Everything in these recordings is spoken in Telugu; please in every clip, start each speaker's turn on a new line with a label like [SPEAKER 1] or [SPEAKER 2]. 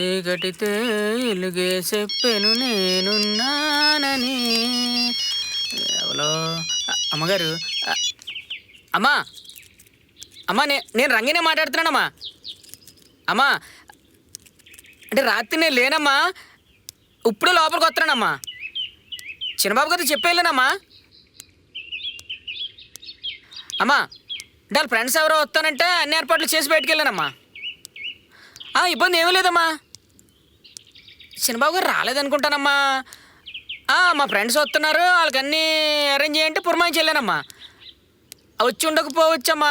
[SPEAKER 1] చీకటితే ఎలుగే చెప్పెను నేనున్నానని. ఎవలో అమ్మగారు? అమ్మా అమ్మా, నేను రంగినే మాట్లాడుతున్నానమ్మా. అమ్మా అంటే రాత్రి నేను లేనమ్మా, ఇప్పుడే లోపలికి వస్తున్నానమ్మా. చిన్నబాబు గారు చెప్పేళ్ళానమ్మా. అమ్మా అంటే వాళ్ళ ఫ్రెండ్స్ ఎవరో వస్తానంటే అన్ని ఏర్పాట్లు చేసి బయటికి వెళ్ళానమ్మా. ఇబ్బంది ఏమీ లేదమ్మా. చిన్నబాబు గారు రాలేదనుకుంటానమ్మా. మా ఫ్రెండ్స్ వస్తున్నారు, వాళ్ళకి అన్నీ అరేంజ్ చేయంటే పురమాయించి వెళ్ళానమ్మా. వచ్చి ఉండకపోవచ్చమ్మా.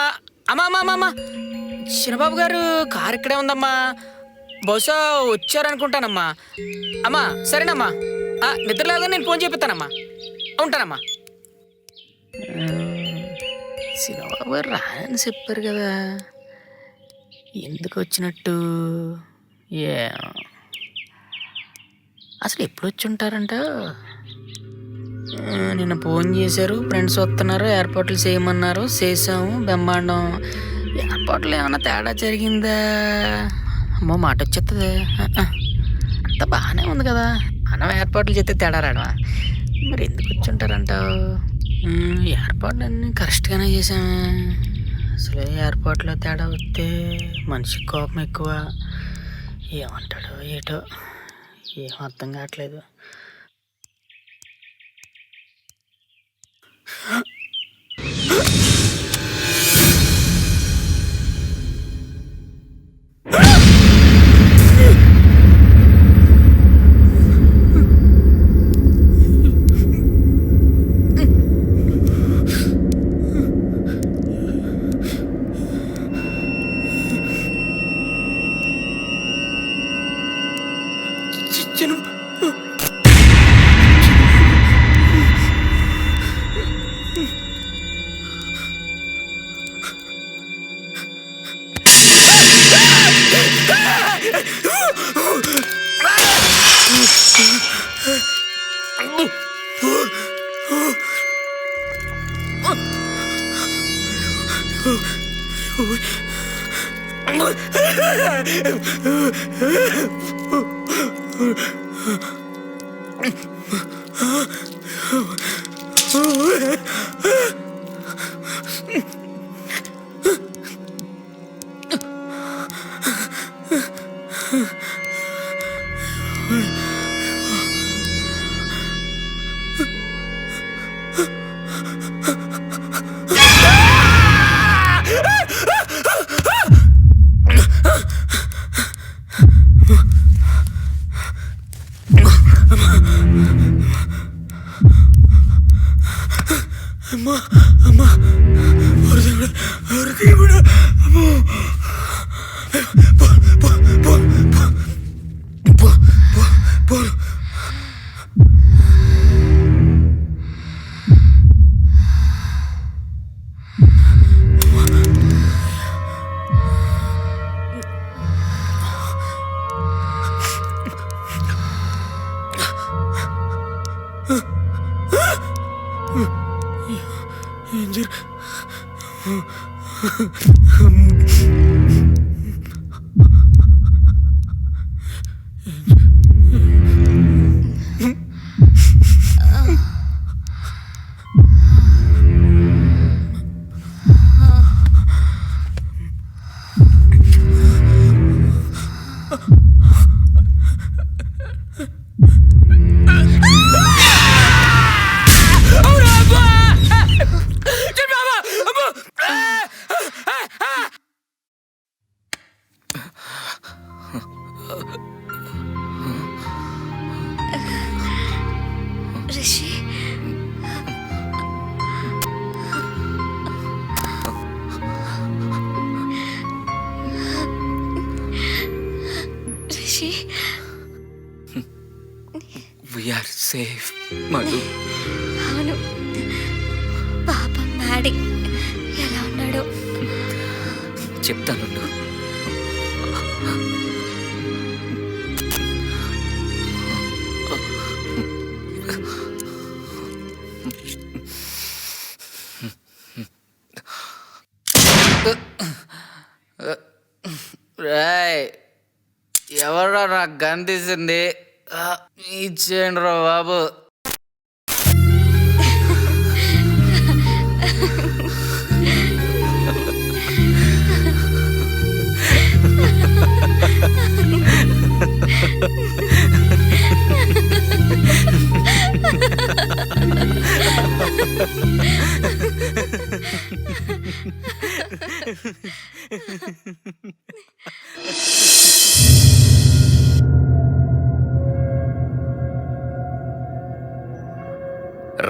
[SPEAKER 1] అమ్మా అమ్మా అమ్మ, చిన్నబాబు గారు కారు ఇక్కడే ఉందమ్మా, బహుశా వచ్చారనుకుంటానమ్మా. అమ్మా సరేనమ్మా, నిద్రలాగా నేను ఫోన్ చేపిస్తానమ్మా. ఉంటానమ్మా. చిన్నబాబు గారు రాని చెప్పారు కదా, ఎందుకు వచ్చినట్టు? అసలు ఎప్పుడు వచ్చి ఉంటారంట? నిన్న ఫోన్ చేశారు, ఫ్రెండ్స్ వస్తున్నారు, ఏర్పాట్లు చేయమన్నారు, చేసాము బ్రహ్మాండం. ఏర్పాట్లు ఏమన్నా తేడా జరిగిందా? అమ్మో మాట వచ్చేస్తుంది. అంతా బాగానే ఉంది కదా, మనం ఏర్పాట్లు చేస్తే తేడా రావడమా? మరి ఎందుకు వచ్చి ఉంటారంటావు? ఏర్పాట్లు అన్నీ కరెక్ట్గానే చేసామే. అసలు ఏర్పాట్లో తేడా వస్తే మనిషికి కోపం ఎక్కువ. ఏమంటాడో ఏటో, ఏం అర్థం కావట్లేదు. అమ్మా అమ్మా, ఏం జరు
[SPEAKER 2] Rishi, Rishi,
[SPEAKER 3] we are safe, Madhu.
[SPEAKER 2] అవును, పాపం మ్యాడీ ఎలా ఉన్నాడో
[SPEAKER 3] చెప్తానుండు.
[SPEAKER 1] రాయ్,
[SPEAKER 3] ఎవరా నాకు గంతీసింది? ఇచ్చేయండి రా బాబు.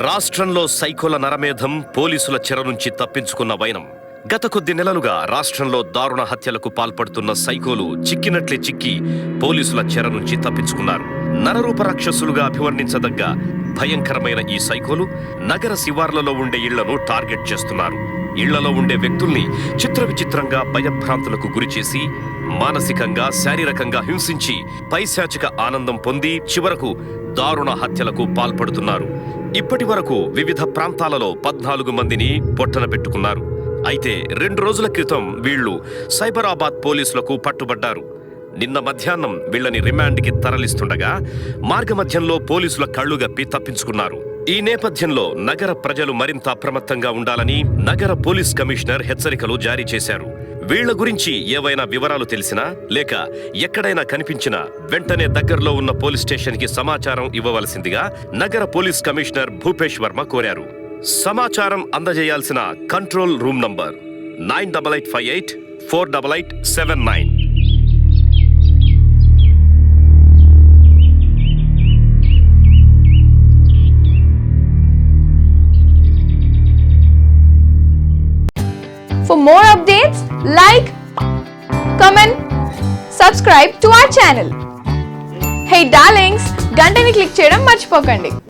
[SPEAKER 4] రాష్ట్రంలో సైకోల నరమేధం, పోలీసుల చెర నుంచి తప్పించుకున్న వైనం. గత కొద్ది నెలలుగా రాష్ట్రంలో దారుణ హత్యలకు పాల్పడుతున్న సైకోలు చిక్కినట్లే చిక్కి పోలీసుల చెర నుంచి తప్పించుకున్నారు. నరరూప రాక్షసులుగా అభివర్ణించదగ్గ భయంకరమైన ఈ సైకోలు నగర శివార్లలో ఉండే ఇళ్లను టార్గెట్ చేస్తున్నారు. ఇళ్లలో ఉండే వ్యక్తుల్ని చిత్రవిచిత్రంగా భయభ్రాంతులకు గురిచేసి మానసికంగా, శారీరకంగా హింసించి పైశాచిక ఆనందం పొంది చివరకు దారుణ హత్యలకు పాల్పడుతున్నారు. ఇప్పటి వరకు వివిధ ప్రాంతాలలో 14 మందిని పొట్టన పెట్టుకున్నారు. అయితే 2 రోజుల క్రితం వీళ్లు సైబరాబాద్ పోలీసులకు పట్టుబడ్డారు. నిన్న మధ్యాహ్నం వీళ్లని రిమాండ్కి తరలిస్తుండగా మార్గమధ్యంలో పోలీసుల కళ్లు గప్పి తప్పించుకున్నారు. ఈ నేపథ్యంలో నగర ప్రజలు మరింత అప్రమత్తంగా ఉండాలని నగర పోలీస్ కమిషనర్ హెచ్చరికలు జారీ చేశారు. వీళ్ల గురించి ఏవైనా వివరాలు తెలిసినా లేక ఎక్కడైనా కనిపించినా వెంటనే దగ్గరలో ఉన్న పోలీస్ స్టేషన్ కి సమాచారం ఇవ్వవలసిందిగా నగర పోలీస్ కమిషనర్ భూపేష్ వర్మ కోరారు. సమాచారం అందజేయాల్సిన control room number 9858 48879.
[SPEAKER 5] For more updates, like, comment, subscribe to our channel. Hey darlings, గంటని click చేయడం మర్చిపోకండి.